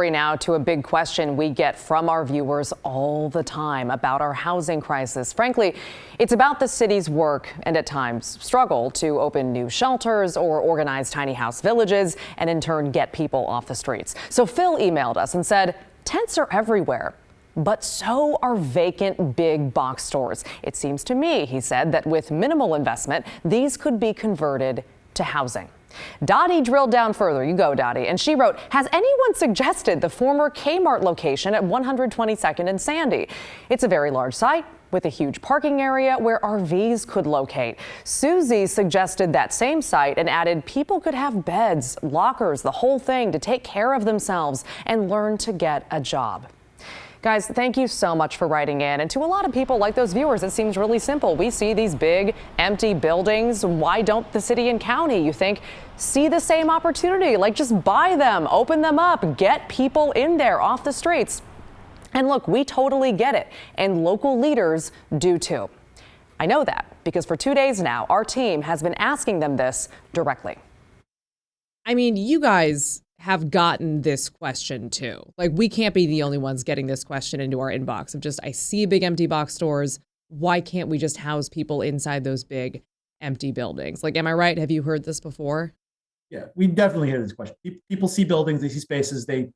Now to a big question we get from our viewers all the time about our housing crisis. Frankly, it's about the city's work and at times struggle to open new shelters or organize tiny house villages and in turn get people off the streets. So Phil emailed us and said, tents are everywhere, but so are vacant big box stores. It seems to me, he said, that with minimal investment, these could be converted to housing. Dottie drilled down further. You go, Dottie. And she wrote, has anyone suggested the former Kmart location at 122nd and Sandy? It's a very large site with a huge parking area where RVs could locate. Susie suggested that same site and added people could have beds, lockers, the whole thing to take care of themselves and learn to get a job. Guys, thank you so much for writing in. And to a lot of people like those viewers, it seems really simple. We see these big empty buildings. Why don't the city and county, you think, see the same opportunity? Like just buy them, open them up, get people in there off the streets. And look, we totally get it. And local leaders do too. I know that because for 2 days now, our team has been asking them this directly. I mean, you guys have gotten this question too. Like, we can't be the only ones getting this question into our inbox of just, I see big empty box stores. Why can't we just house people inside those big empty buildings? Like, am I right? Have you heard this before? Yeah, we definitely hear this question. People see buildings, they see spaces, they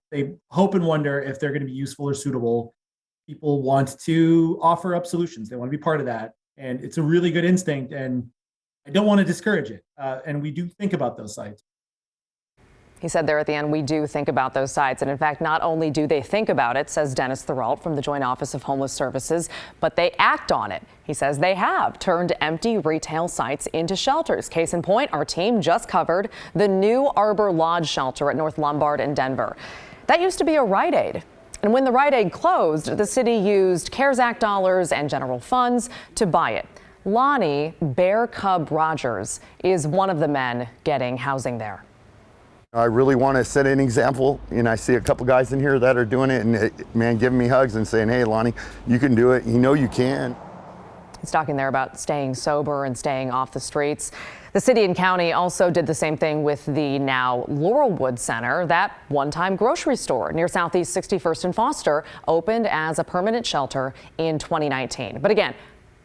hope and wonder if they're going to be useful or suitable. People want to offer up solutions. They want to be part of that. And it's a really good instinct. And I don't want to discourage it. And we do think about those sites. He said there at the end, we do think about those sites. And in fact, not only do they think about it, says Dennis Thuralt from the Joint Office of Homeless Services, but they act on it. He says they have turned empty retail sites into shelters. Case in point, our team just covered the new Arbor Lodge shelter at North Lombard in Denver. That used to be a Rite Aid. And when the Rite Aid closed, the city used CARES Act dollars and general funds to buy it. Lonnie Bear Cub Rogers is one of the men getting housing there. I really want to set an example, and I see a couple guys in here that are doing it, and man, giving me hugs and saying, hey, Lonnie, you can do it. You know you can. He's talking there about staying sober and staying off the streets. The city and county also did the same thing with the now Laurelwood Center. That one-time grocery store near Southeast 61st and Foster opened as a permanent shelter in 2019. But again,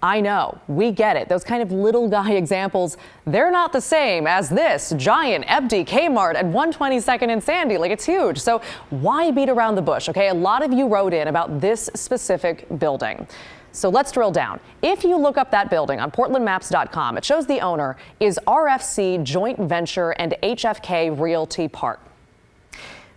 I know, we get it. Those kind of little guy examples, they're not the same as this giant empty Kmart at 122nd and Sandy. Like, it's huge. So why beat around the bush? Okay, a lot of you wrote in about this specific building. So let's drill down. If you look up that building on portlandmaps.com, it shows the owner is RFC Joint Venture and HFK Realty Park.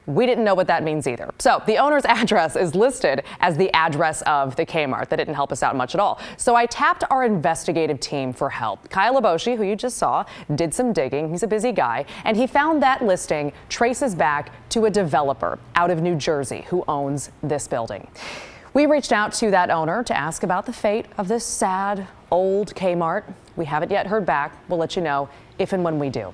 We didn't know what that means either. So the owner's address is listed as the address of the Kmart. That didn't help us out much at all. So I tapped our investigative team for help. Kyle Aboshi, who you just saw, did some digging. He's a busy guy. And he found that listing traces back to a developer out of New Jersey who owns this building. We reached out to that owner to ask about the fate of this sad old Kmart. We haven't yet heard back. We'll let you know if and when we do.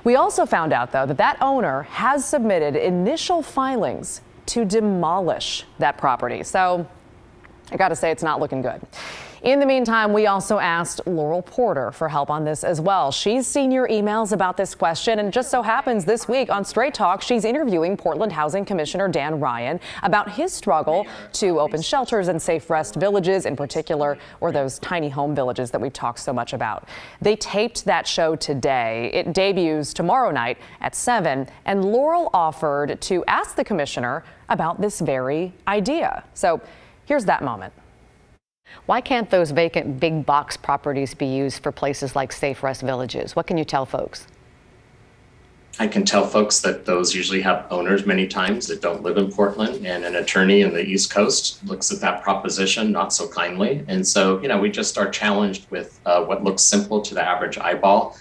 We also found out, though, that owner has submitted initial filings to demolish that property. So I got to say, it's not looking good. In the meantime, we also asked Laurel Porter for help on this as well. She's seen your emails about this question, and just so happens this week on Straight Talk, she's interviewing Portland Housing Commissioner Dan Ryan about his struggle to open shelters and safe rest villages in particular, or those tiny home villages that we've talked so much about. They taped that show today. It debuts tomorrow night at 7, and Laurel offered to ask the commissioner about this very idea. So here's that moment. Why can't those vacant big box properties be used for places like safe rest villages? What can you tell folks? I can tell folks that those usually have owners many times that don't live in Portland, and an attorney in the East Coast looks at that proposition not so kindly. And so, we just are challenged with what looks simple to the average eyeball.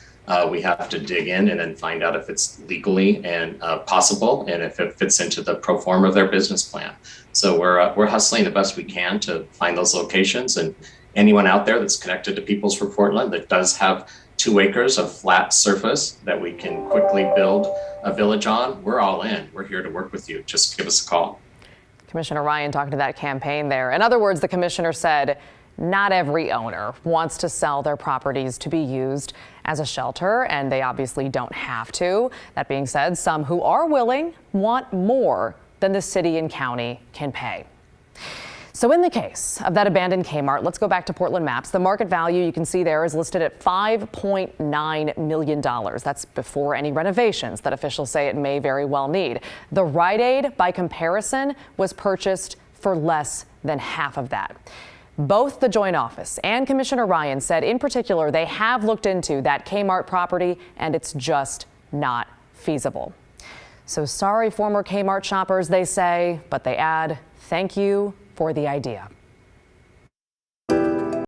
We have to dig in and then find out if it's legally and possible, and if it fits into the pro forma of their business plan. So we're hustling the best we can to find those locations, and anyone out there that's connected to Peoples for Portland that does have 2 acres of flat surface that we can quickly build a village on, we're all in. We're here to work with you. Just give us a call. Commissioner Ryan talking to that campaign there. In other words, the commissioner said not every owner wants to sell their properties to be used as a shelter, and they obviously don't have to. That being said, some who are willing want more than the city and county can pay. So in the case of that abandoned Kmart, let's go back to Portland maps. The market value you can see there is listed at $5.9 million. That's before any renovations that officials say it may very well need. The Rite Aid, by comparison, was purchased for less than half of that. Both the joint office and Commissioner Ryan said in particular they have looked into that Kmart property and it's just not feasible. So sorry, former Kmart shoppers, they say, but they add, thank you for the idea.